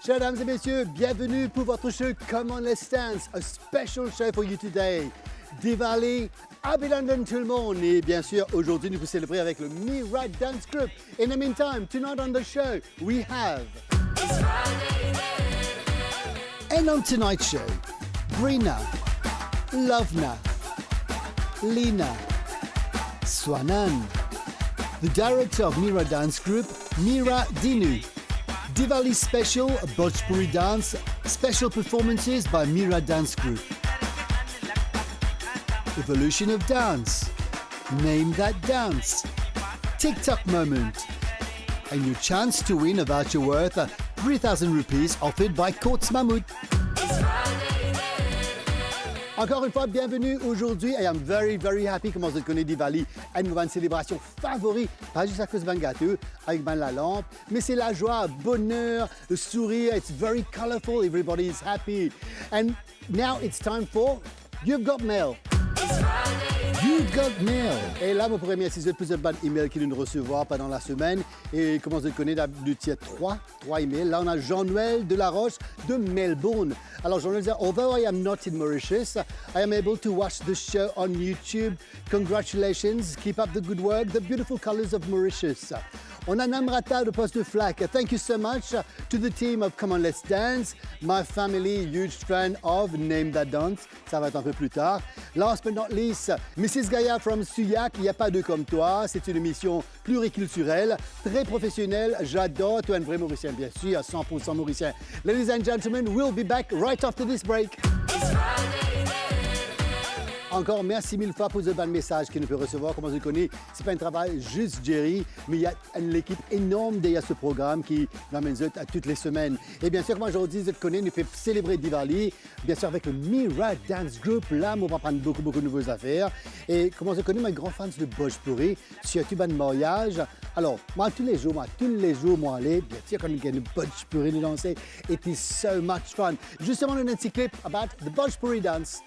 Chers dames et messieurs, bienvenue pour votre show Come On Let's Dance, a special show for you today. Diwali, Abhinandan tout le monde. Et bien sûr, aujourd'hui, nous vous célébrons avec le Mira Dance Group. In the meantime, tonight on the show, we have... And on tonight's show, Brina, Lovna, Lina, Swanan, the director of Mira Dance Group, Mira Dinu. Diwali Special, Bhojpuri Dance, special performances by Mira Dance Group. Evolution of Dance, Name That Dance, TikTok Moment, and your chance to win a voucher worth 3,000 rupees offered by Courts Mahmoud. Encore une fois, bienvenue aujourd'hui. I am very, very happy, comme vous connaissez Diwali, une nouvelle célébration favorite, pas juste à cause d'un gâteau, avec la lampe, mais c'est la joie, le bonheur, le sourire. It's very colorful, everybody is happy. And now it's time for You've Got Mail. You've Got Mail. Et là, vous pourrez remercier plusieurs bonnes emails qui nous recevoir pendant la semaine. Et comme vous connaissez, nous tiens trois emails. Là, on a Jean-Noël Delaroche de Melbourne. Alors, Jean-Noël dit, although I am not in Mauritius, I am able to watch the show on YouTube. Congratulations. Keep up the good work. The beautiful colors of Mauritius. On a Namrata de Poste de Flac. Thank you so much to the team of Come On Let's Dance. My family, huge fan of Name That Dance. Ça va être un peu plus tard. Last but not least, Mrs. Gaia from Suyac. Il n'y a pas deux comme toi. C'est une émission pluriculturelle, très professionnelle. J'adore. Tu es un vrai Mauricien, bien sûr, à 100% Mauricien. Ladies and gentlemen, we'll be back right after this break. Encore merci mille fois pour ce bon message qu'il nous peut recevoir. Comme vous connaissez, ce n'est pas un travail juste Jerry, mais il y a une équipe énorme derrière ce programme qui nous amène à toutes les semaines. Et bien sûr, comme aujourd'hui, vous connaissez, nous fait célébrer Diwali, bien sûr avec le Mira Dance Group. Là, on va prendre beaucoup de nouvelles affaires. Et comme vous connaissez, moi, grand fan de Bhojpuri, surtout de mariage. Alors, moi, tous les jours, moi, aller, bien sûr, quand il y a une Bhojpuri de danser, it is so much fun. Justement, un petit clip about the Bhojpuri dance.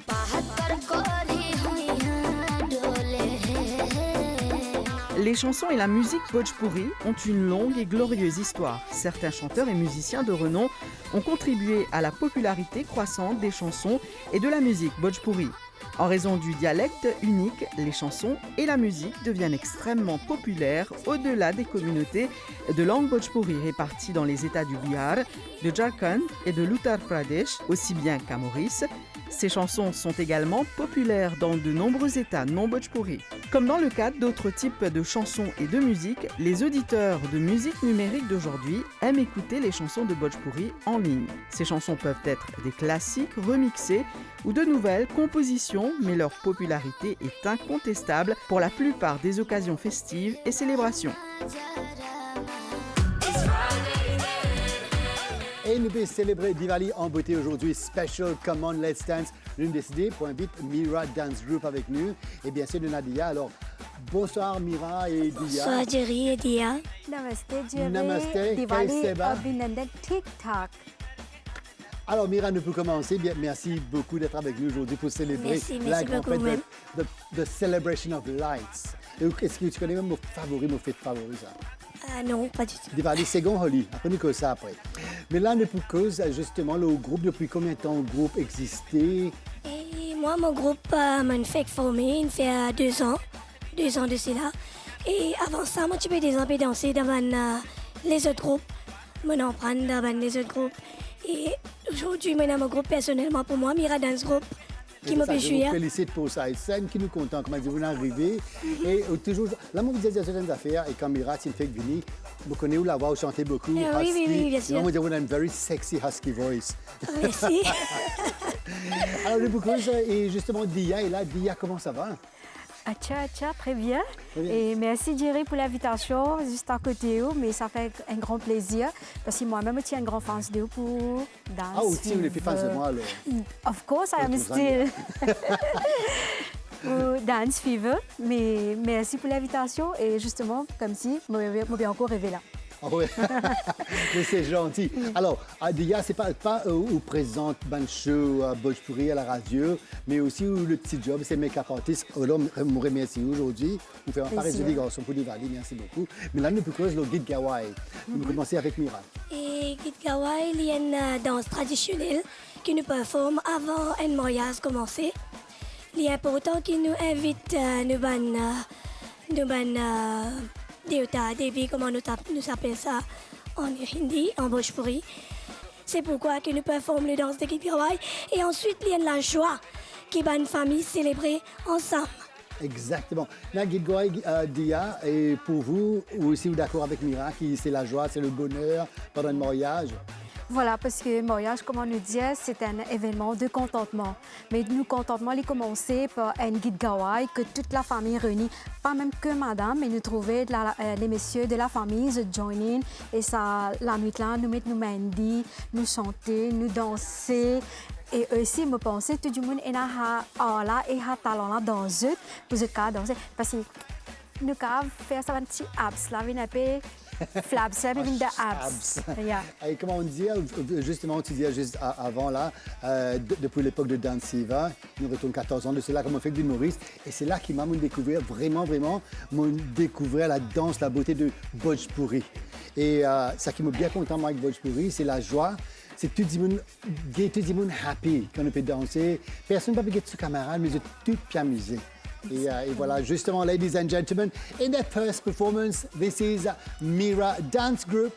Les chansons et la musique Bhojpuri ont une longue et glorieuse histoire. Certains chanteurs et musiciens de renom ont contribué à la popularité croissante des chansons et de la musique Bhojpuri. En raison du dialecte unique, les chansons et la musique deviennent extrêmement populaires au-delà des communautés de langue Bhojpuri réparties dans les États du Bihar, de Jharkhand et de l'Uttar Pradesh, aussi bien qu'à Maurice. Ces chansons sont également populaires dans de nombreux États non Bhojpuri. Comme dans le cas d'autres types de chansons et de musique, les auditeurs de musique numérique d'aujourd'hui aiment écouter les chansons de Bhojpuri en ligne. Ces chansons peuvent être des classiques remixés ou de nouvelles compositions, mais leur popularité est incontestable pour la plupart des occasions festives et célébrations. Et nous pouvons célébrer Diwali en beauté aujourd'hui. Special Come On Let's Dance. Nous décidé pour inviter Mira Dance Group avec nous. Et bien sûr, nous avons Dia. Alors, bonsoir Mira et Dia. Bonsoir Jerry et Dia. Namaste Jerry. Namaste. Diwali Seba. Abhinandan TikTok. Alors Mira, nous pouvons commencer. Bien, merci beaucoup d'être avec nous aujourd'hui pour célébrer Merci beaucoup, même. the Celebration of Lights. Est-ce que tu connais même mon fête favori, ça? Non, pas du tout. Diwali, c'est Holi. Après, nous cause ça après. Mais là, nous cause justement le groupe. Depuis combien de temps le groupe existait? Et moi, mon groupe m'a fait former, il fait 2 ans de cela. Et avant ça, moi, tu peux des peu danser devant les autres groupes. Moi, on prend devant les autres groupes. Et aujourd'hui, moi, mon groupe personnellement pour moi, Mira Dance Group, qui me fait jouer. Je vous félicite pour ça. Et c'est qui nous content, comment dire, vous arrivez. Et toujours, là, moi, vous dites certaines affaires. Et quand Mira, c'est une fait venir, vous connaissez où la voix, vous chantez beaucoup. Oui, bien sûr. Moi, vous avez une very sexy husky voice. Merci. Alors, je vous cause, et justement, Dia est là. Dia, comment ça va? Tcha, très bien. Très bien. Et merci Jerry pour l'invitation, juste à côté, mais ça fait un grand plaisir. Parce que moi-même, je suis un grand fan de vous pour Dance Ah, aussi, vous êtes fan de moi, alors. Of course, I am still pour Dance Fever. Mais merci pour l'invitation et justement, comme si, je vais encore rêver là. Oui, mais c'est gentil. Alors, Dia, c'est pas où présente ban show Bhojpuri à la radio, mais aussi où le petit job, c'est make-up artist. Alors, me remercie aujourd'hui. Vous faites un pareil de garçons pour Diwali, merci beaucoup. Mais là, nous pouvons causer le guide Gawai. Nous allons commencer avec Mira. Et guide Gawai, il y a une danse traditionnelle qui nous performe avant un mariage commencer. Il est important qu'il nous invite nous Deota, Devi, comment nous appelons ça en hindi, en Bhojpuri. C'est pourquoi que nous performons les danses de guide Gawai. Et ensuite, il y a la joie qui va une famille célébrer ensemble. Exactement. La guide Gawai, Dia, et pour vous, ou aussi vous d'accord avec Mira, qui c'est la joie, c'est le bonheur pendant le mariage? Voilà, parce que le mariage, comme on nous dit, c'est un événement de contentement. Mais le contentement, il a commencé par un guide Gawai que toute la famille réunie, pas même que madame, mais nous trouver les messieurs de la famille se joiner. Et ça, la nuit là, nous mettre nos mehndi, nous chanter, nous danser. Et aussi, je pensais tout le monde est là, et a talent là dans eux, pour ce cas danser. Parce que nous avons fait ça un petit abs là, un peu. Flaps, ça vient de abs. Yeah. Et comment on dit, justement, tu disais juste avant là, depuis l'époque de Dance Siva, nous retournons 14 ans de cela, comme on fait de l'humoriste. Et c'est là qu'il m'a découvert vraiment découvert la danse, la beauté de Bhojpuri. Et ça qui m'a bien content avec Bhojpuri, c'est la joie. C'est tout le monde gay, tout le monde happy quand on peut danser. Personne ne peut pas être son camarade, mais tout bien amusé. Et voilà, justement, ladies and gentlemen, in their first performance, this is Mira Dance Group.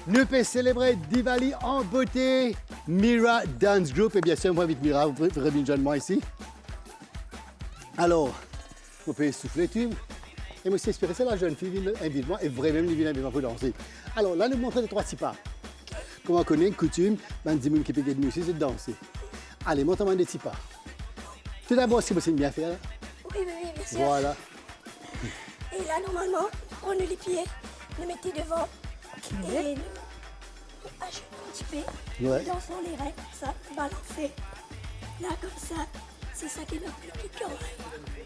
nous pouvons célébrer Diwali en beauté. Mira Dance Group. Et bien sûr, moi avec Mira, vous revenez moi ici. Alors, on peut souffler tout. Et moi, c'est inspiré, c'est la jeune fille, invite-moi, et vraiment, il vient invite-moi pour danser. Alors là, nous montrons les 3 petits pas. Comme on connaît une coutume, ben, dis qui peut nous aussi, c'est de danser. Allez, montre-moi des petits pas. Tout d'abord, si vous savez bien faire. Oui, bien sûr. Voilà. Et là, normalement, on les pieds, nous mettez devant. Et nous ajoutons un petit peu. Ouais. Dansons les règles, ça, balancer. Là, comme ça. C'est ça qui est notre Guide Gawai.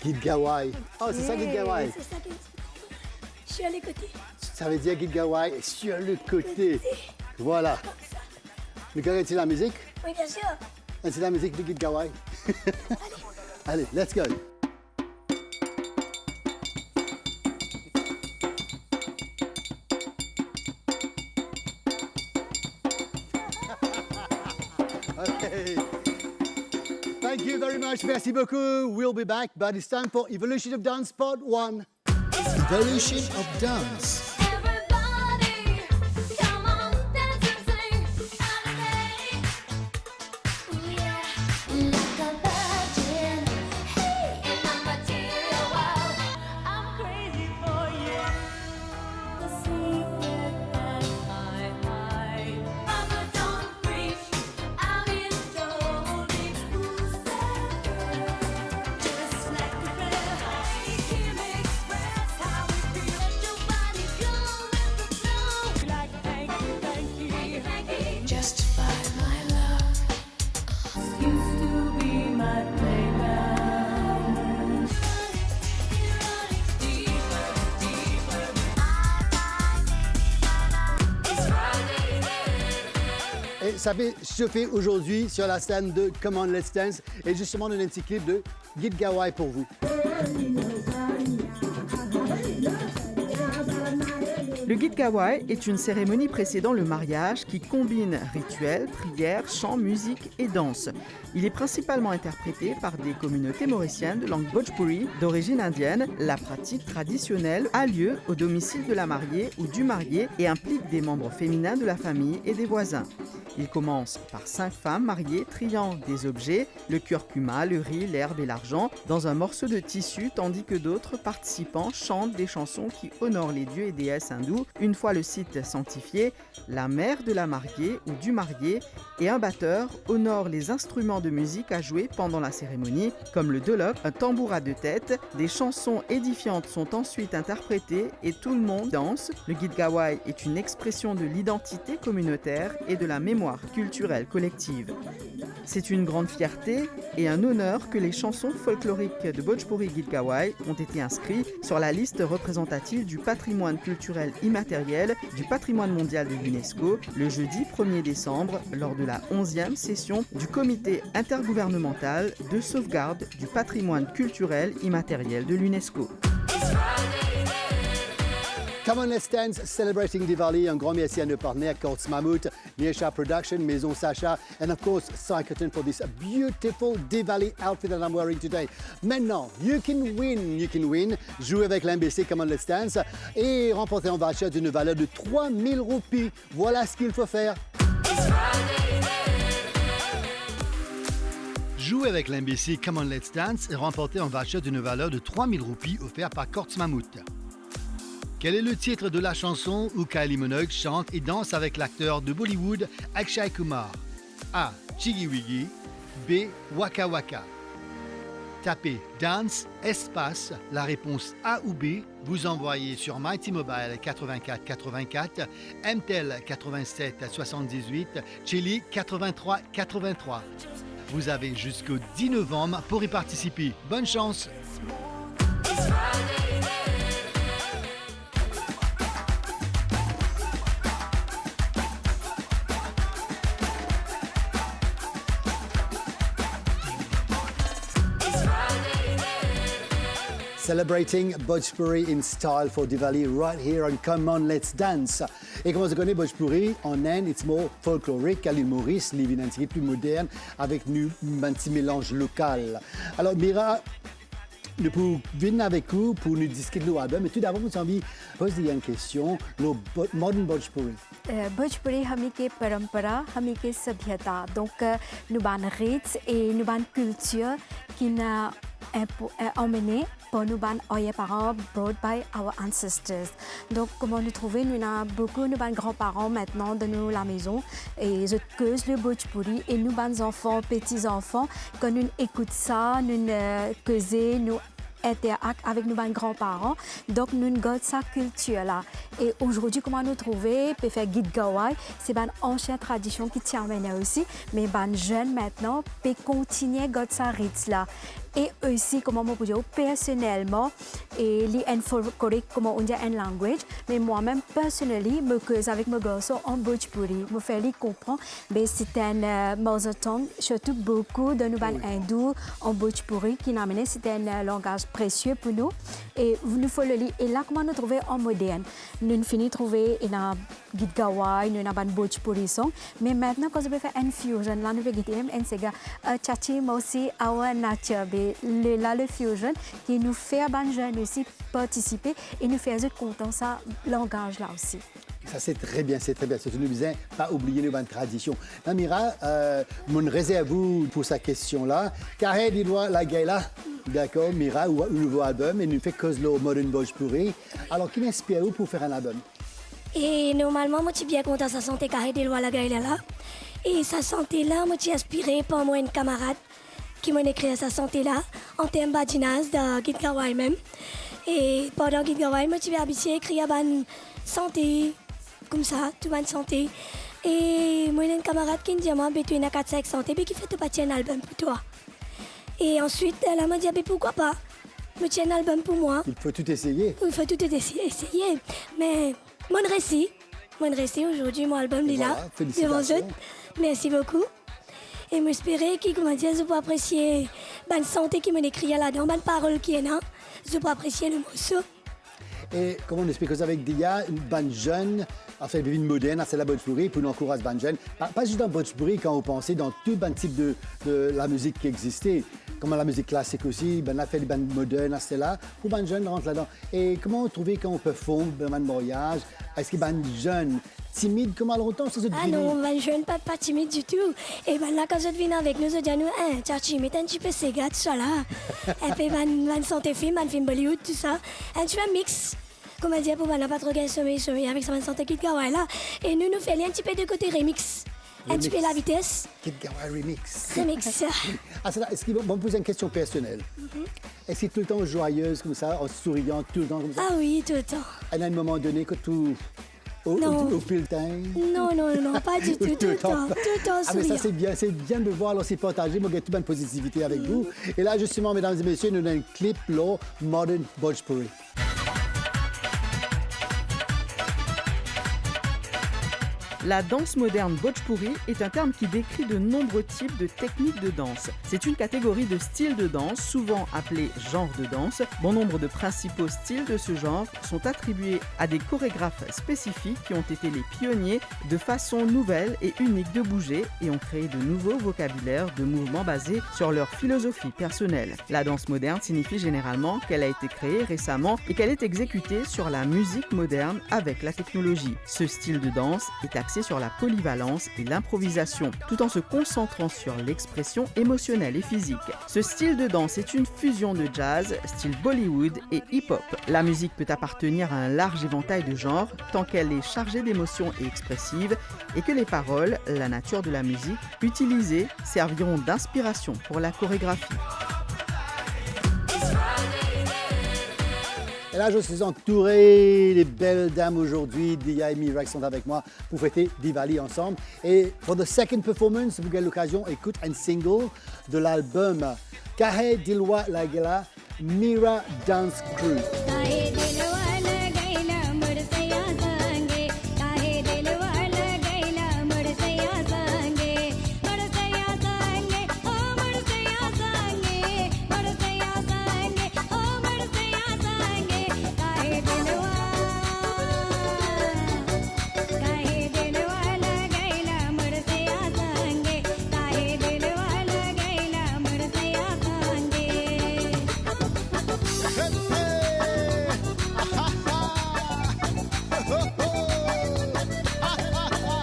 Guide Gawai. Oh, c'est ça, Guide Gawai. C'est ça qui est... Je suis à les côtés. Ça veut dire Guide Gawai sur le côté. Voilà. Nous connaissons la musique? Oui, bien sûr. C'est la musique de Guide Gawai. Allez, let's go. Okay. Thank you very much. Merci beaucoup. We'll be back, but it's time for Evolution of Dance Part 1. Evolution of Dance. Everybody, come on, dance and sing. Ooh, yeah. Like a virgin, hey, in my material world. I'm crazy for you. The secret that I hide. Mama, don't preach. I'm in trouble. Who's that girl? Just like the prayer. I can express how we feel. Let your body go with the flow. Like thank you. Justify my love. Used to be my playground. Deeper, deeper. It's Friday night. Et ça fait chauffer aujourd'hui sur la scène de Come On Let's Dance. Et justement, on a un petit clip de Guide Gawai pour vous. Le Guide Gawai est une cérémonie précédant le mariage qui combine rituels, prières, chants, musique et danse. Il est principalement interprété par des communautés mauriciennes de langue Bhojpuri d'origine indienne. La pratique traditionnelle a lieu au domicile de la mariée ou du marié et implique des membres féminins de la famille et des voisins. Il commence par 5 femmes mariées triant des objets, le curcuma, le riz, l'herbe et l'argent, dans un morceau de tissu, tandis que d'autres participants chantent des chansons qui honorent les dieux et déesses hindous. Une fois le site sanctifié, la mère de la mariée ou du marié et un batteur honorent les instruments de musique à jouer pendant la cérémonie, comme le dolok, un tambour à 2 têtes. Des chansons édifiantes sont ensuite interprétées et tout le monde danse. Le Guide Gawai est une expression de l'identité communautaire et de la mémoire culturelle collective. C'est une grande fierté et un honneur que les chansons folkloriques de Bhojpuri Guide Gawai ont été inscrits sur la liste représentative du patrimoine culturel immatériel du patrimoine mondial de l'UNESCO le jeudi 1er décembre lors de la 11e session du comité intergouvernemental de sauvegarde du patrimoine culturel immatériel de l'UNESCO. Come On Let's Dance, celebrating Diwali. Un grand merci à nos partenaires, Courts Mammoth, Niesha Production, Maison Sacha, and of course, Psychoton for this beautiful Diwali outfit that I'm wearing today. Maintenant, you can win. Jouez avec l'MBC Come On Let's Dance et remporter un voucher d'une valeur de 3000 roupies. Voilà ce qu'il faut faire. Jouez avec l'MBC Come On Let's Dance et remporter un voucher d'une valeur de 3000 roupies offert par Courts Mammoth. Quel est le titre de la chanson où Kylie Minogue chante et danse avec l'acteur de Bollywood Akshay Kumar? A. Chiggy Wiggy. B. Waka Waka. Tapez Dance, espace, la réponse A ou B. Vous envoyez sur Mighty Mobile 84 84, MTEL 87 78, Chili 83 83. Vous avez jusqu'au 10 novembre pour y participer. Bonne chance! Celebrating Bhojpuri in style for Diwali right here on Come On Let's Dance. Et comment on connaît Bhojpuri en Inde, it's more folklorique à l'île Maurice, l'île un petit peu plus moderne avec un petit mélange local. Alors Mira, nous pouvons venir avec vous pour nous discuter de l'album. Mais tout d'abord, nous avons envie de poser une question. Le modern Bhojpuri. Bhojpuri हमी के परंपरा हमी के सभ्यता donc nous ban rites et nous ban culture qui n'a emmené pour nous ban oye parents brought by our ancestors. Donc comment nous trouver nous avons beaucoup nous ban grands-parents maintenant de nous la maison et je cause le Bhojpuri et nous ban enfants petits enfants quand nous écoute ça nous causer nous interact avec nos grands-parents. Donc, nous avons cette culture-là. Et aujourd'hui, comment nous trouver, peut faire guide gawai, c'est une ancienne tradition qui tient maintenant aussi, mais les jeunes maintenant peuvent continuer à cette rite-là. Et aussi, comment on peut dire, personnellement, et les correct, comment on dit en language, mais moi-même, personnellement, me cause avec mes garçons en Bhojpuri. Me faire les comprendre, mais c'est un mother tongue, surtout beaucoup de nos hindous en Bhojpuri qui n'a amené, c'est un langage précieux pour nous. Et nous faut le lire. Et là, comment nous trouver en moderne? Nous finissons de trouver un guide gawai, nous avons un Bhojpuri song, mais maintenant, quand on peut faire une fusion, là, nous pouvons dire, un sega, chachi, moi aussi, our nature. Le fusion qui nous fait les jeunes aussi participer et nous fait content ça langage là aussi. Ça c'est très bien, c'est très bien. C'est une bien pas oublier les bonnes traditions. Mira, mon réserve vous pour sa question là. Carré dit la gaïla, d'accord, Mira ou un nouveau album et nous fait cause le modern Bhojpuri. Alors qui m'inspire vous pour faire un album? Et normalement, moi, je suis bien content de sa santé carré des lois la gaïla là. Et sa santé là, moi, je suis inspiré par moi une camarade qui m'a écrit à sa santé là, en termes badinage de Guide Gawai même. Et pendant Guide Gawai, moi, je suis habituée à écrire à la santé, comme ça, tout bonne santé. Et moi, j'ai une camarade qui me dit, moi, tu es à 4-5 santé, mais qui fait pas un album pour toi. Et ensuite, elle m'a dit, pourquoi pas? Me tiens un album pour moi. Il faut tout essayer. Il faut tout essayer. Mais mon récit aujourd'hui, mon album est là, devant eux. Merci beaucoup. Et m'espérer que, comment dire, je peux apprécier la santé qui m'a écrit là-dedans, la parole qui est là, je peux apprécier le morceau. Et comment on explique ça avec Dia, une bande jeune, enfin une moderne, c'est la Bhojpuri, pour nous encourager bande jeune. Pas juste dans Bhojpuri, quand vous pensez dans tout le type de la musique qui existait, comme la musique classique aussi, ben, on a fait des bandes modernes, c'est là, pour bande jeune rentre là-dedans. Et comment trouver quand on peut fondre un mariage? Est-ce que bande jeune timide, comment longtemps ça se devient? Ah non, je ne suis pas timide du tout. Et ben là, quand je viens avec nous, je dis à nous, Tchachi, mets un petit peu ces gars, tout ça là. Et puis, man santé film, man film Bollywood, tout ça. Et tu fais un mix. Comment dire, pour man pas trop sommeil avec sa man santé Kid Gawai là. Et nous faisons un petit peu de côté remix. Un petit peu la vitesse. Kid Gawai remix. Remix. Ah, c'est là, est-ce qu'on va me poser une question personnelle? Est-ce que tout le temps joyeuse comme ça, en souriant tout le temps comme ça? Ah oui, tout le temps. Et à un moment donné, que tout... Au bulletin? Non, pas du tout, tout le temps Ah mais ça souriant. c'est bien de voir, alors c'est partagé, moi j'ai toute bonne positivité avec vous. Et là justement, mesdames et messieurs, nous avons un clip, là, Modern Bhojpuri. La danse moderne Bhojpuri est un terme qui décrit de nombreux types de techniques de danse. C'est une catégorie de styles de danse, souvent appelée genre de danse. Bon nombre de principaux styles de ce genre sont attribués à des chorégraphes spécifiques qui ont été les pionniers de façons nouvelles et uniques de bouger et ont créé de nouveaux vocabulaires de mouvements basés sur leur philosophie personnelle. La danse moderne signifie généralement qu'elle a été créée récemment et qu'elle est exécutée sur la musique moderne avec la technologie. Ce style de danse est axé sur la polyvalence et l'improvisation, tout en se concentrant sur l'expression émotionnelle et physique. Ce style de danse est une fusion de jazz, style Bollywood et hip-hop. La musique peut appartenir à un large éventail de genres, tant qu'elle est chargée d'émotions et expressive, et que les paroles, la nature de la musique, utilisées serviront d'inspiration pour la chorégraphie. Et là, je suis entouré des belles dames aujourd'hui. Dia et Mira qui sont avec moi pour fêter Diwali ensemble. Et pour the second performance, vous avez l'occasion d'écouter un single de l'album Kahe Dilwa Lagela, Mira Dance Crew.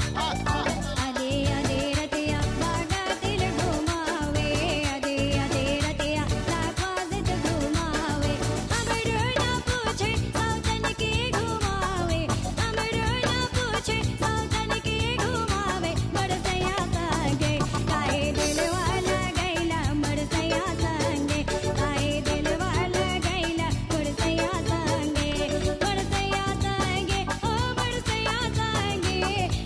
आधे आधे रतिया बागा दिल घुमावे आधे आधे रतिया लाखवाजित घुमावे हमरो ना पूछे सौतन के घुमावे हमरो ना पूछे सौतन के घुमावे बरसया संगे काहे दिलवाला गैला बरसया संगे काहे दिलवाला गैला बरसया संगे बरसया संगे ओ बरसया संगे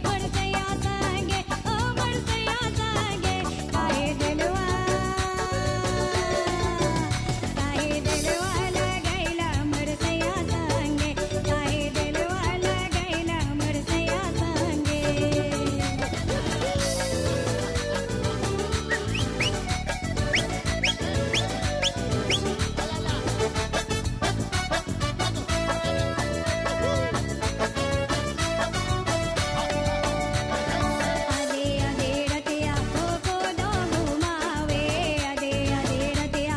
बरसया संगे ओ बरसया संगे काहे दिलवाला गैला बरसया संगे काहे दिलवाला गैला बरसया संगे आधे आधे रतिया को दो घुमावे आधे आधे रतिया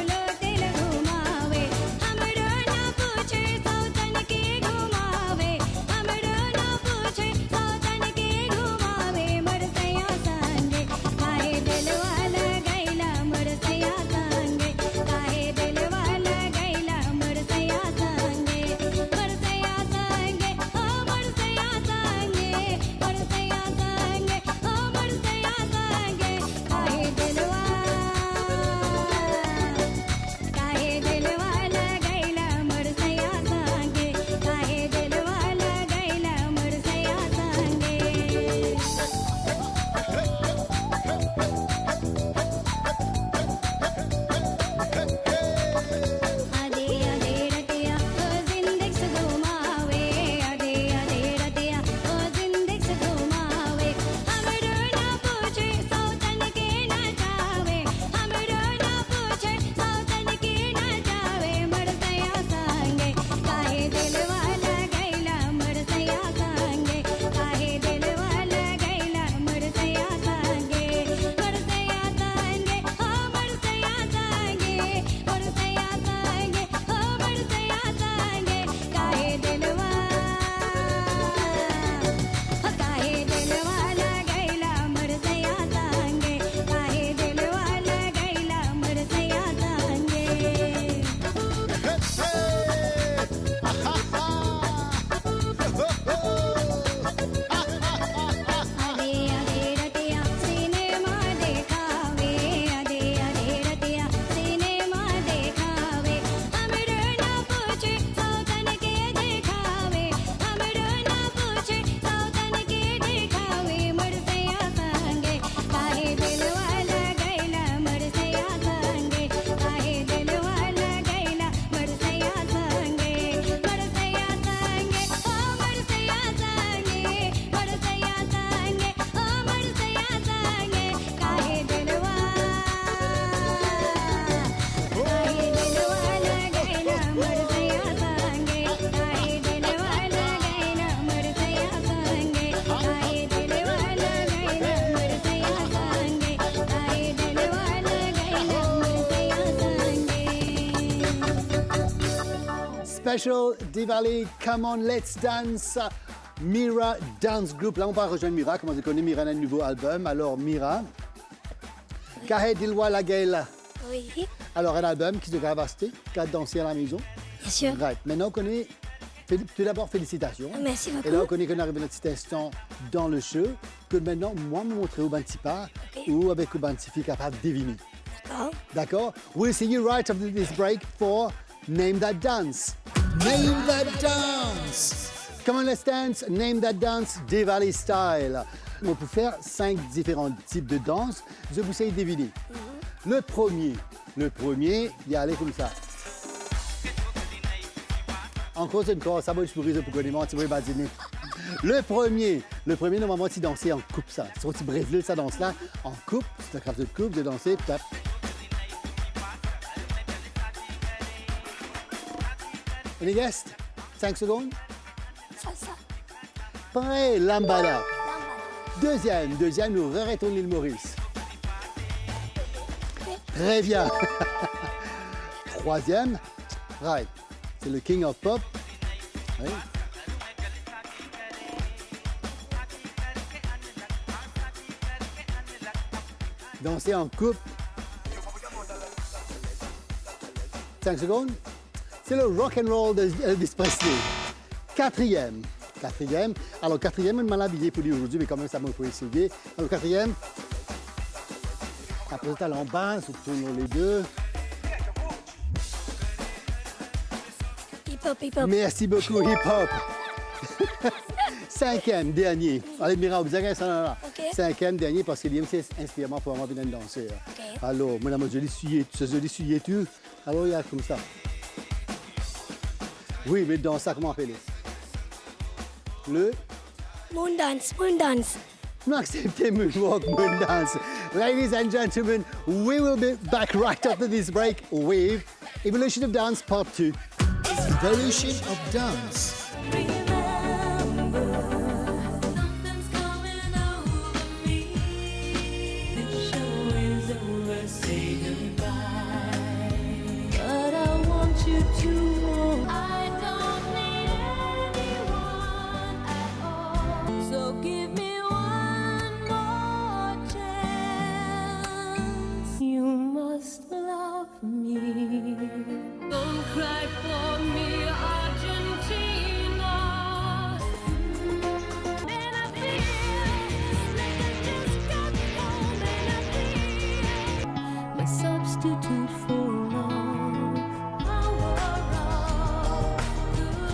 लो दिल घुमावे हमरो ना पूछे सौतन के घुमावे हमरो ना पूछे सौतन के घुमावे बरसया संगे काहे दिलवाला गैला बरसया संगे काहे दिलवाला गैला बरसया संगे बरसया संगे ओ बरसया संगे बरसया संगे ओ बरसया संगे काहे दिलवाला गैला बरसया संगे काहे दिलवाला गैला बरसया संगे आधे आधे रतिया ओ जिंदगी से घुमावे आधे आधे रतिया ओ जिंदगी से घुमावे हमरो ना पूछे सौतन के नचावे हमरो ना पूछे सौतन के नचावे बरसया संगे काहे दिलवाला गैला बरसया संगे काहे दिलवाला गैला बरसया संगे बरसया संगे ओ बरसया संगे बरसया संगे ओ बरसया संगे काहे दिलवाला गैला बरसया संगे काहे दिलवाला गैला बरसया संगे आधे आधे रतिया सिनेमा देखावे आधे आधे रतिया सिनेमा देखावे हमरो ना पूछे सौतन के देखावे हमरो ना पूछे सौतन के देखावे बरसया संगे काहे दिलवाला गैला बरसया संगे काहे दिलवाला गैला बरसया संगे बरसया संगे ओ बरसया संगे बरसया संगे ओ बरसया संगे काहे दिलवाला गैला बरसया संगे काहे दिलवाला गैला बरसया संगे काहे दिलवाला गैला बरसया संगे काहे दिलवाला गैला बरसया संगे Special Diwali, come on, let's dance. Mira Dance Group. Là, on va rejoindre Mira. Comment tu connais Mira a un nouveau album. Alors, Mira, Kahe Dilwala Gaila. Oui, Alors, un album qui se grave à Sté, qui a dansé à la maison. bien sûr. Right. Maintenant, on connaît. Tout d'abord, félicitations. Merci beaucoup. Et là, on connaît qu'on arrive à notre petit instant dans le show. Que maintenant, moi, me montrer au Bantipa Ok. ou avec au Bantifi capable de deviner. D'accord. D'accord? We'll see you right after this break for Name That Dance. Name that dance. Come on, let's dance. Name That Dance, Diwali style. On peut faire 5 différents types de danse. Je vous conseille de deviner. Le premier, il y a aller comme ça. Encore une fois, ça va être pour connaître, tu vas imaginer. Le premier, normalement, tu danser en coupe ça. Si tu brèves ça danse là, en coupe, c'est la craft de coupe, de danser, tape. Any guests? 5 secondes. Salsa. Prêt, lambada. Lambada. Deuxième, nous arrêtons l'île Maurice. Très bien. Troisième, Right. C'est le king of pop. Oui. Danser en couple. 5 secondes. C'est le rock and roll d'Elvis Presley. Quatrième. Alors, quatrième, on m'a habillé pour lui aujourd'hui, mais quand même, ça m'a faut essayer. Alors, quatrième. Après, c'est à l'en-bas, se tournent les deux. Hip-hop, hip-hop. Merci beaucoup, hip-hop. Cinquième, dernier. Allez, Mira, vous avez ça là. OK. Cinquième, dernier, parce que Liam, c'est inspirant pour moi venir danser. OK. Alors, madame, je l'ai essuyé. Tu sais, je l'ai essuyé, tu. Alors, il y a comme ça. Oui, mais dans ça, comment on appelle le Moon dance, moon dance. non acceptez moonwalk, moon dance. Ladies and gentlemen, we will be back right after this break with Evolution of Dance Part 2. Evolution of Dance. Something's coming over me. The show is over, say goodbye. But I want you to know I don't need anyone at all. So give me one more chance. You must love me. Don't cry for me, Argentina. And I feel like I just got home, and I feel my substitute for love. Our goodbye.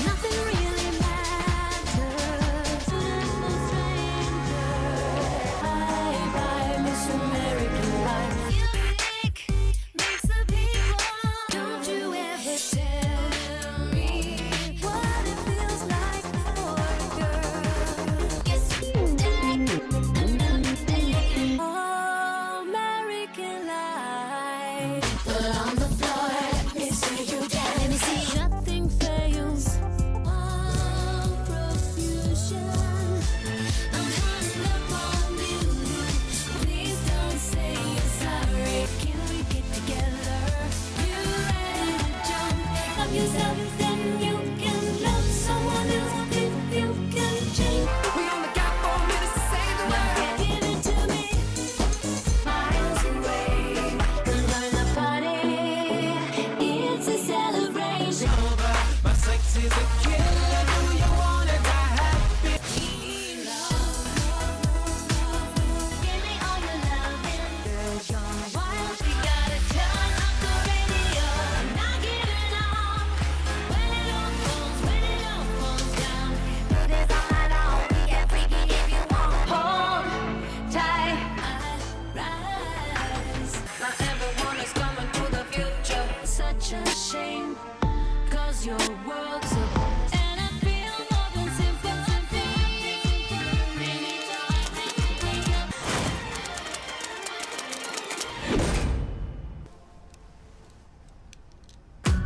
Nothing really matters. No stranger. I miss American life. Music makes the people. Don't you ever tell me what it feels like for a girl. Yes, American life. Put on the floor, let me see you dance. Let me see. Nothing fails. One profusion. I'm hung up on you. Please don't say you're sorry. Can we get together? You ready to jump? Love yourself, then you can love someone else. If you can change. We only got 4 minutes to save the world. Now give it to me. Miles away. 'Cause when the party, it's a celebration. My sex is a killer. Do you wanna die happy? Give me all your loving. Gone wild. We gotta turn up the radio. I'm not giving up. When it all falls down. Do this all night long. Get freaky if you want. Hold tight. I rise. Not everyone is coming to the future. Such a shame. 'Cause your world's a and I feel more than sympathy.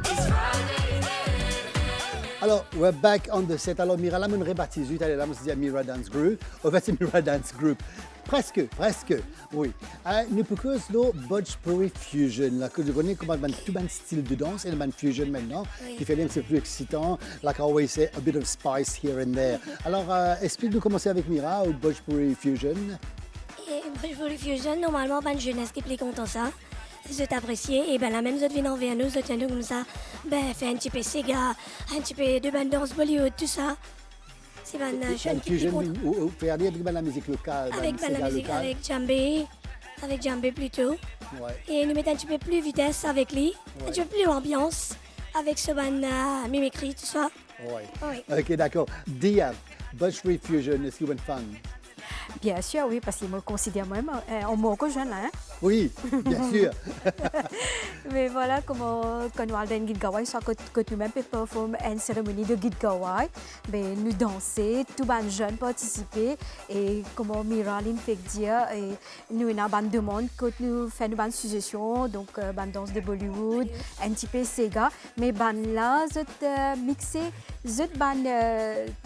It's Friday then. Alors, we're back on the set. Alors, Mira, là, on rebaptise. Elle est là, on se dit Mira Dance Group. En fait, c'est Mira Dance Group. Presque, oui. Nous proposons le Bhojpuri Fusion. Là, que je connais comme tout un style de danse et le fusion maintenant, qui fait un petit peu plus excitant. Like I always say, a bit of spice here and there. Alors, explique-nous commencer avec Mira au Bhojpuri Fusion. Et Bhojpuri Fusion, normalement, ben, jeunesse qui est content ça. C'est apprécié. Et ben, la même zone vient envers nous, zone nous comme ça. Ben, fait un petit peu Sega, un petit peu de bande danse Bollywood, tout ça. C'est ben, jeune qui est Fusion, content. ou faire avec la musique locale. Avec ben, la Sega musique, locale. avec Djambé plutôt. Ouais. Et nous mettons un petit peu plus vitesse avec lui, un petit peu plus l'ambiance, avec ce ban mimicry, tout ça. Ouais. Oui. OK, d'accord. Dia, Bhojpuri Fusion, est-ce que vous êtes fan? Bien sûr, oui, parce qu'il me considère même en mot jeune là. Hein? Oui, bien sûr. Mais voilà, comment quand nous allons Git Gawai, soit que nous-mêmes performons une cérémonie de Git Gawai, ben, nous danser, tout les jeunes participer et comment Miraline fait dire, et nous avons une bande de monde que nous faisons une suggestion, donc une danse de Bollywood, un petit peu Sega, mais ben là, je mixé,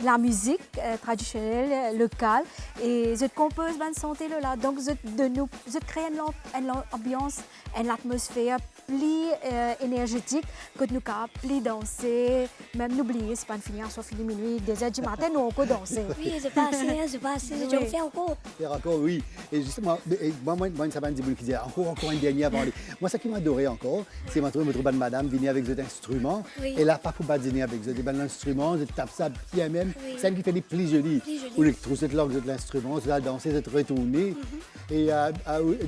la musique traditionnelle locale et je compose une santé là, donc je crée une ambiance, une atmosphère plus plus énergétique que nous capables plus danser, même n'oublier, c'est pas une finir, soit fini minuit, 2h du matin, nous on peut danser. Oui, c'est pas assez, hein, c'est pas assez. Je fais encore. Faire encore, oui. Et justement, moi, ça m'a dit qui disait encore une dernière avant. Moi, ce qui m'a adoré encore, c'est que votre bonne madame venir avec cet instrument. Oui. Et là, pas pour pas dîner avec des bons instruments, je tape ça bien même. Oui. Celle qui fait les plus jolis. Plus jolis. Ou les trouve cette langue de l'instrument, c'est là danser, c'est retourner. Et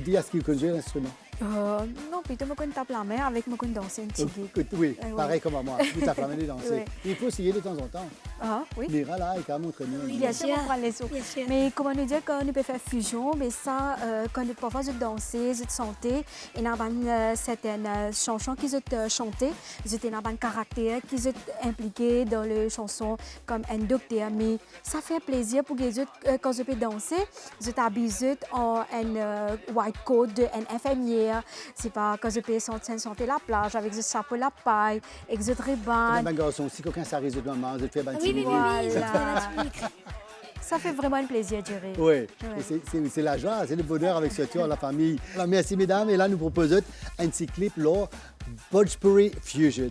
dis à ce qu'il connaît l'instrument. Non, plutôt je me tape la main avec moi danser un petit peu. Oui, oui. pareil comme à moi. Vous tapez la main de danser. Oui. Il faut essayer de temps en temps. Ah, oui. Mira là, il est quand même entraîné. Oui, Bien bien sûr, sûr. on prend les autres. Bien sûr. Mais comment nous dire qu'on peut faire fusion, mais ça, quand parfois je danser, je chanter, et dans certaines chansons qui sont chantées, j'étais dans un caractère qui sont impliqués dans les chansons comme un docteur. Mais ça fait plaisir pour les autres quand je peux danser. Je t'habille en un white coat d'une infirmière. C'est pas quand je peux chanter la plage avec ce chapeau la paille, avec ce ruban. Un garçon, si quelqu'un s'arrête de maman, je te fais Ah oui, oui, oui, oui, Voilà. c'est Ça fait vraiment un plaisir, je dirais. Oui, Ouais. c'est la joie, c'est le bonheur avec ce tour, la famille. Alors, merci mesdames, et là nous proposons un petit clip, là, Bhojpuri Fusion.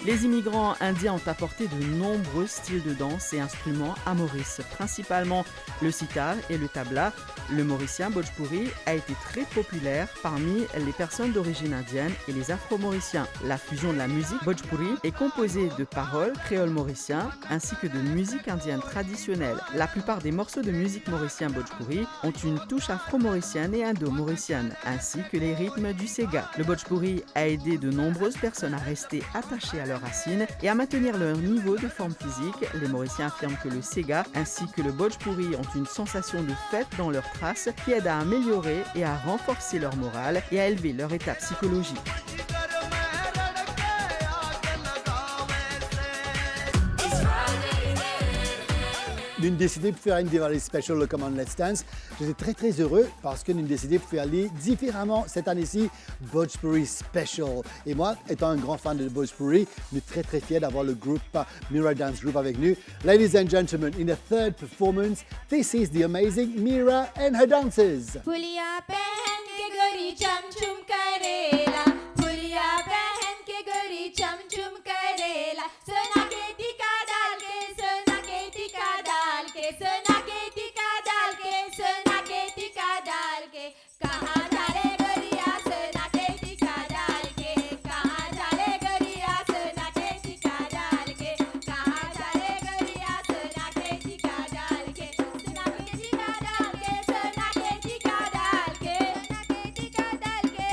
Les immigrants indiens ont apporté de nombreux styles de danse et instruments à Maurice, principalement le sitar et le tabla. Le mauricien Bhojpuri a été très populaire parmi les personnes d'origine indienne et les afro-mauriciens. La fusion de la musique Bhojpuri est composée de paroles créoles mauriciens ainsi que de musique indienne traditionnelle. La plupart des morceaux de musique mauricien Bhojpuri ont une touche afro-mauricienne et indo-mauricienne, ainsi que les rythmes du Sega. Le Bhojpuri a aidé de nombreuses personnes à rester attachées à leurs racines et à maintenir leur niveau de forme physique. Les Mauriciens affirment que le Sega ainsi que le Bhojpuri ont une sensation de fête dans leurs traces qui aide à améliorer et à renforcer leur morale et à élever leur état psychologique. Nous avons décidé de faire une Diwali special, le Command Let's Dance. J'étais très très heureux parce que nous avons décidé de faire aller différemment cette année-ci, Bhojpuri Special. Et moi, étant un grand fan de Bhojpuri, nous sommes très très fiers d'avoir le groupe Mira Dance Group avec nous. Ladies and gentlemen, in the third performance, this is the amazing Mira and her dancers. फुलिया पहन के गोरी चमचम करेला फुलिया पहन के गोरी चमचम करेला सोना के टीका डाल के सोना के टीका डाल के सोना के टीका डाल के सोना के टीका डाल के कहाँ डाले गोरिया सोना के टीका डाल के कहाँ डाले गोरिया सोना के टीका डाल के कहाँ डाले गोरिया सोना के टीका डाल के सोना के टीका डाल के सोना के टीका डाल के सोना के टीका डाल के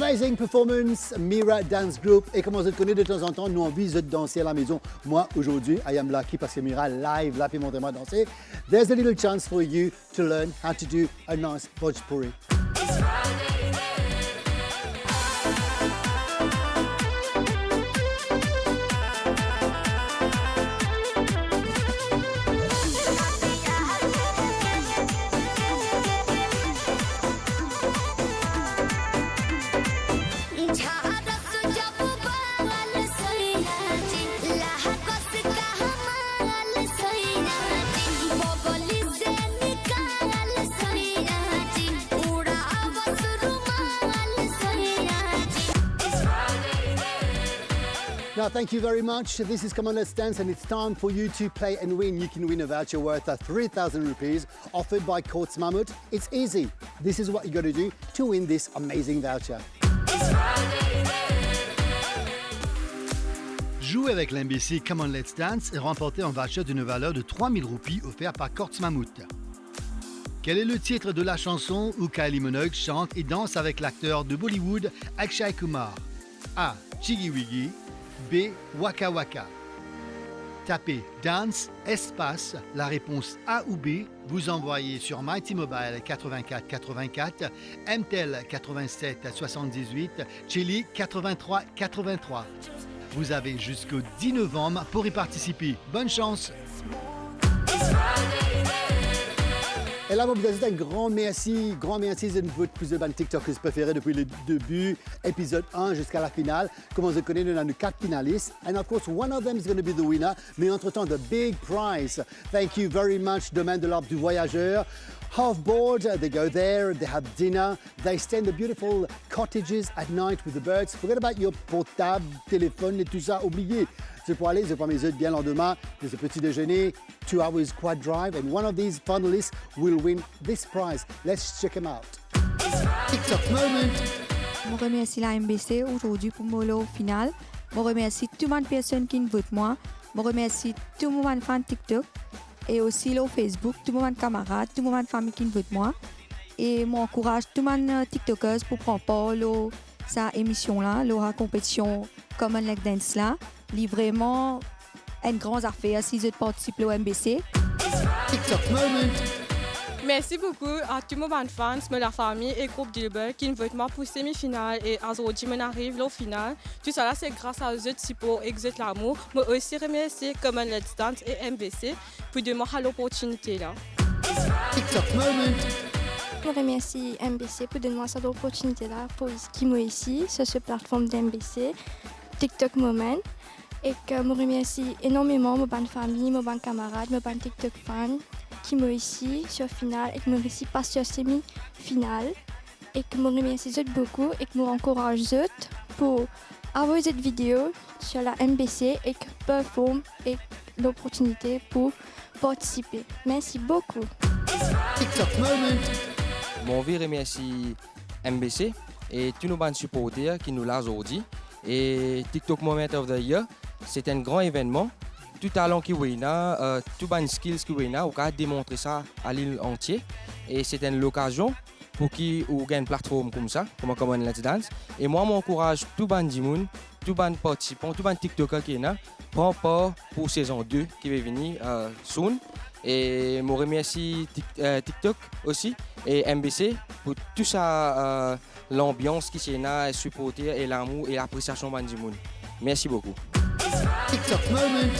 Amazing performance, Mira Dance Group. Et comme on se connaît de temps en temps, nous on visite danser à la maison. Moi, aujourd'hui, I am lucky parce que Mira live, là, puis montrez-moi danser. There's a little chance for you to learn how to do a nice Bhojpuri. Now, thank you very much. This is Come On Let's Dance, and it's time for you to play and win. You can win a voucher worth 3,000 rupees offered by Courts Mammoth. It's easy. This is what you got to do to win this amazing voucher. Jouez avec l'MBC Come On Let's Dance et remportez un voucher d'une valeur de 3,000 roupies offert par Courts Mammoth. Quel est le titre de la chanson où Kylie Minogue chante et danse avec l'acteur de Bollywood Akshay Kumar? A. Chiggy Wiggy. B. Waka Waka. Tapez Dance, espace, la réponse A ou B. Vous envoyez sur Mighty Mobile 84 84, MTEL 87 78, Chili 83 83. Vous avez jusqu'au 10 novembre pour y participer. Bonne chance! Et là, vous avez un grand merci de votre plus de TikTokers préférés depuis le début, épisode 1 jusqu'à la finale. Comme on se connaît, nous avons 4 finalistes. And of course, one of them is going to be the winner. Mais entre-temps, the big prize. Thank you very much, Domaine de l'Arbre du Voyageur. Half board, they go there, they have dinner, they stay in the beautiful cottages at night with the birds. Forget about your portable, téléphone et tout ça, oubliez. C'est pour aller, je prends mes œufs bien le lendemain, there's a petit déjeuner, 2 hours quad drive, and one of these finalists will win this prize. Let's check him out. TikTok moment. Je remercie la MBC aujourd'hui pour mon lot final. Je remercie toutes les personnes qui votent moi. Je remercie tout le monde fan TikTok et aussi le Facebook, tout le monde camarades, tout le monde famille qui votent moi. Et je encourage tout le monde TikTokers pour prendre part à cette émission-là, la compétition Come On Let's Dance là. C'est vraiment une grande affaire si je participe au MBC. TikTok moment. Merci beaucoup à tous mes fans, la famille et groupe Dilbert qui votent moi pour semi-finale et aujourd'hui on arrive au final. Tout ça c'est grâce à eux pour et l'amour. Mais aussi remercier Come On Let's Dance et MBC pour donner l'opportunité là. TikTok moment. Je remercie MBC pour donner cette opportunité là pour qui moi ici sur cette plateforme d'MBC, TikTok Moment. Et que je remercie énormément mes bonnes familles, mes bonnes camarades, mes bonnes TikTok fans qui m'ont ici sur finale et qui m'ont ici pas sur semi-finale. Et que je remercie beaucoup et que je encourage pour avoir cette vidéo sur la MBC et que performe et l'opportunité pour participer. Merci beaucoup. TikTok moment. Mon vie remercie MBC et tous nos bonnes supporters qui nous l'ont aujourd'hui. Et TikTok Moment of the Year, c'est un grand événement. Tout talent qui est là, tout bonnes skills qui est là, on va démontrer ça à l'île entière. Et c'est une occasion pour qui on gagne une plateforme comme ça, comme Come On Let's Dance. Et moi, j'encourage tout bon monde, tout bon participant, tout bon TikToker qui est là, prend part pour saison 2 qui va venir soon. Et je remercie TikTok aussi et MBC pour tout ça, l'ambiance qui est là, supporter et l'amour et l'appréciation du monde. Merci beaucoup. TikTok moment.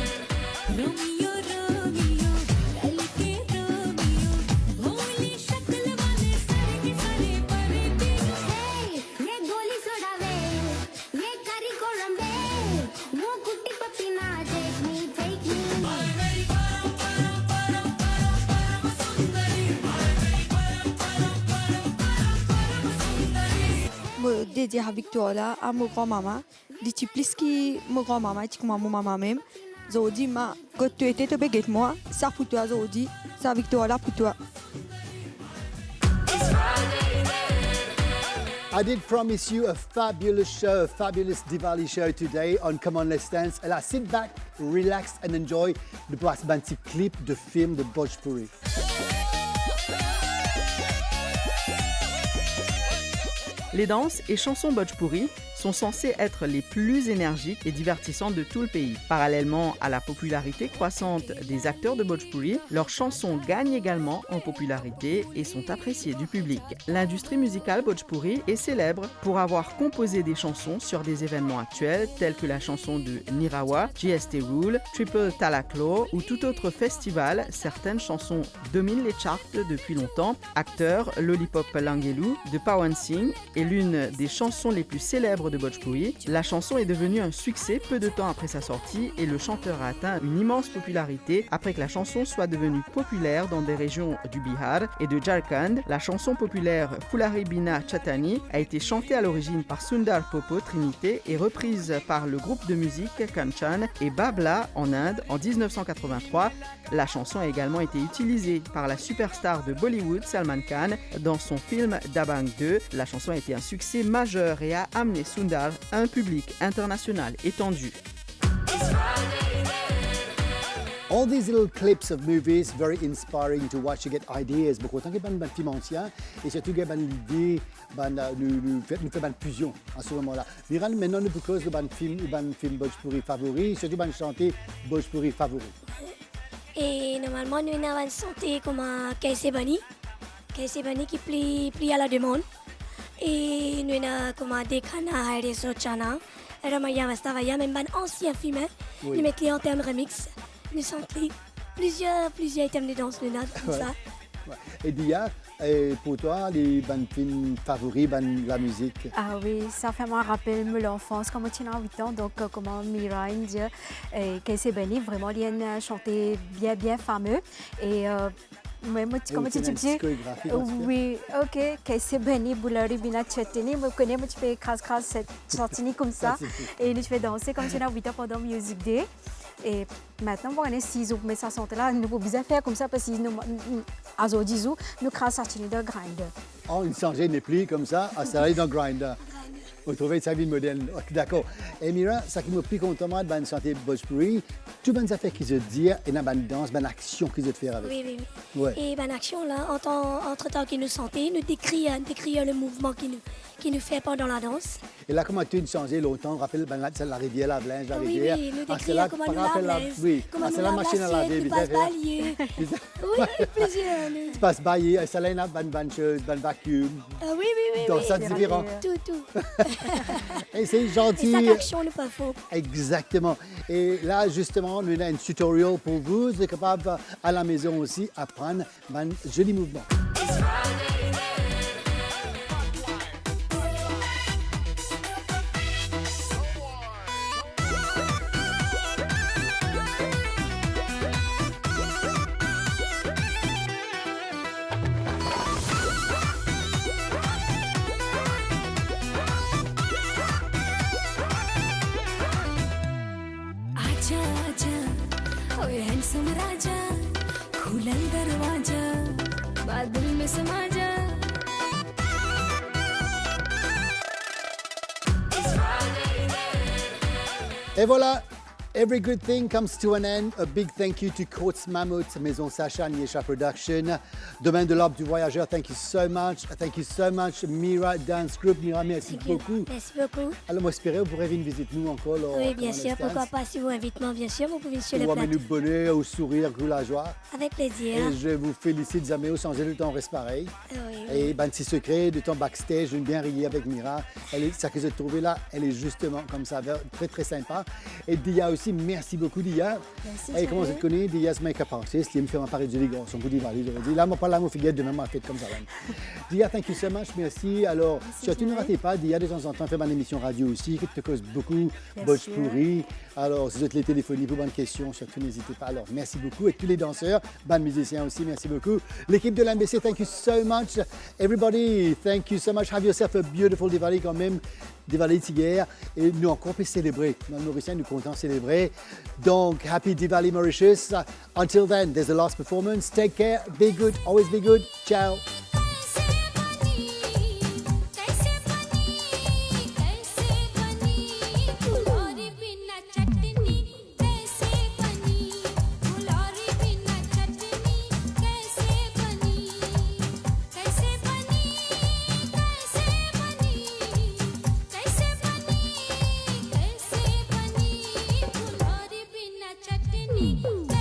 Dédié à Victoria, à mon grand-maman. Dis-tu plus que mon grand-maman et que mon maman même. Aujourd'hui, quand tu étais avec moi, ça pour toi aujourd'hui, ça Victoria pour toi. I did promise you a fabulous show, a fabulous Diwali show today on Come On Let's Dance. Et là, sit back, relax and enjoy le petit clip de film de Les danses et chansons Bhojpuri sont censées être les plus énergiques et divertissantes de tout le pays. Parallèlement à la popularité croissante des acteurs de Bhojpuri, leurs chansons gagnent également en popularité et sont appréciées du public. L'industrie musicale Bhojpuri est célèbre pour avoir composé des chansons sur des événements actuels tels que la chanson de Nirawa, GST Rule, Triple Talak Law ou tout autre festival. Certaines chansons dominent les charts depuis longtemps. Acteur, Lollipop Langelu de Pawan Singh est l'une des chansons les plus célèbres de Bhojpuri. La chanson est devenue un succès peu de temps après sa sortie et le chanteur a atteint une immense popularité après que la chanson soit devenue populaire dans des régions du Bihar et de Jharkhand. La chanson populaire Fulari Bina Chatani a été chantée à l'origine par Sundar Popo Trinité et reprise par le groupe de musique Kanchan et Babla en Inde en 1983. La chanson a également été utilisée par la superstar de Bollywood Salman Khan dans son film Dabangg 2. La chanson a été un succès majeur et a amené Sundar à un public international étendu. All these little clips of movies, very inspiring to watch, to get ideas. Beaucoup autant que ban film ancien et surtout que ban l'idée, nous fait ban fusion à ce moment-là. Miran, maintenant nous propose le ban film Bhojpuri favori, surtout ban chanter Bhojpuri favori. Et normalement, nous avons une santé comme Kaise Bani qui plie à la demande. Et nous avons comme des canards et des sochana. Et nous avons même un ancien film. Nous mettons en termes remix. Nous sentons plusieurs items de danse de nage comme ça. Ouais. Et Dia, pour toi, les films favoris, la musique? Ah oui, ça fait moi rappeler l'enfance quand j'étais 8 ans, donc comment Mira dit Kaise Bani, vraiment il y a chanté bien fameux et moi, comment tu dis? Oui, ok, Kaise Bani, Fulari Bina Chatani, moi je connais, moi je fais crasse cette chantinie comme ça et je fais danser comme j'étais 8 ans pendant Music Day. Et maintenant, on est 6 ans, mais ça sentait là, nous pouvons bien faire comme ça parce que nous, à Zodizou, nous créons ça dans Grindr. Oh, une changée n'est plus comme ça, à s'arrêter dans Grindr. Vous trouvez sa vie modèle. Okay, d'accord. Et Mira, ça qui m'a pris content de chanter Bhojpuri, tout bonnes affaires qu'ils ont dit et dans une danse, une action qu'ils ont fait avec. Oui. Ouais. Et une action là, entre-temps qu'ils nous chantaient, nous décrivons le mouvement qui nous fait pendant la danse. Et là, comment tu as changé longtemps? Rappelle la rivière, la Blanche, la rivière. Oui, nous décrivons comment nous lavons. Oui, c'est la machine à laver. Tu passes balayer. Oui, plusieurs. Tu passes balayer, ça là, il y a une bonne chose, une vacuum. Oui. Donc ça, c'est différent. Tout. Et c'est gentil. Et cette action n'est pas faux. Exactement. Et là, justement, nous avons un tutoriel pour vous. Vous êtes capable à la maison aussi apprendre un joli mouvement. Handsome राजा खुलल दरवाजा बादल में समा जा Et voilà, every good thing comes to an end. A big thank you to Courts Mammoth, Maison Sacha, Niesha Production. Domaine de l'Arbre du Voyageur, thank you so much. Thank you so much, Mira Dance Group. Mira, merci beaucoup. Merci beaucoup. Alors, moi, j'espère que vous pourrez venir visiter nous encore. Oui, bien sûr. Pourquoi pas, si vous invitez, bien sûr, vous pouvez sur le plateau. Nous bonheur, au sourire, au la joie. Avec plaisir. Et je vous félicite, Zaméo, sans le temps reste pareil. Oui. Et ben, petit secret, de temps backstage, je bien rier avec Mira. Ça que j'ai trouvé là, elle est justement comme ça, très très sympa. Et Dia aussi, merci beaucoup Dia. Merci. Et comment vous te connais, Dia, c'est make-up artist, il me fait un pari de ligon, son coup d'Ivali, je dis. Là, moi, pas là, mon figuette, demain, ma fête comme ça. Dia, thank you so much, merci. Alors, surtout ne ratez pas, Dia, de temps en temps, fait une émission radio aussi, qui te cause beaucoup, Bhojpuri. Alors, si vous êtes les téléphonies pour bonnes questions, surtout n'hésitez pas. Alors, merci beaucoup. Et tous les danseurs, bonnes musiciens aussi, merci beaucoup. L'équipe de l'MBC, thank you so much. Everybody, thank you so much. Have yourself a beautiful Diwali quand même. Diwali hier. Et nous encore plus célébrer. Dans le Mauricien, nous comptons célébrer. Donc, happy Diwali Mauritius. Until then, there's the last performance. Take care. Be good. Always be good. Ciao. me.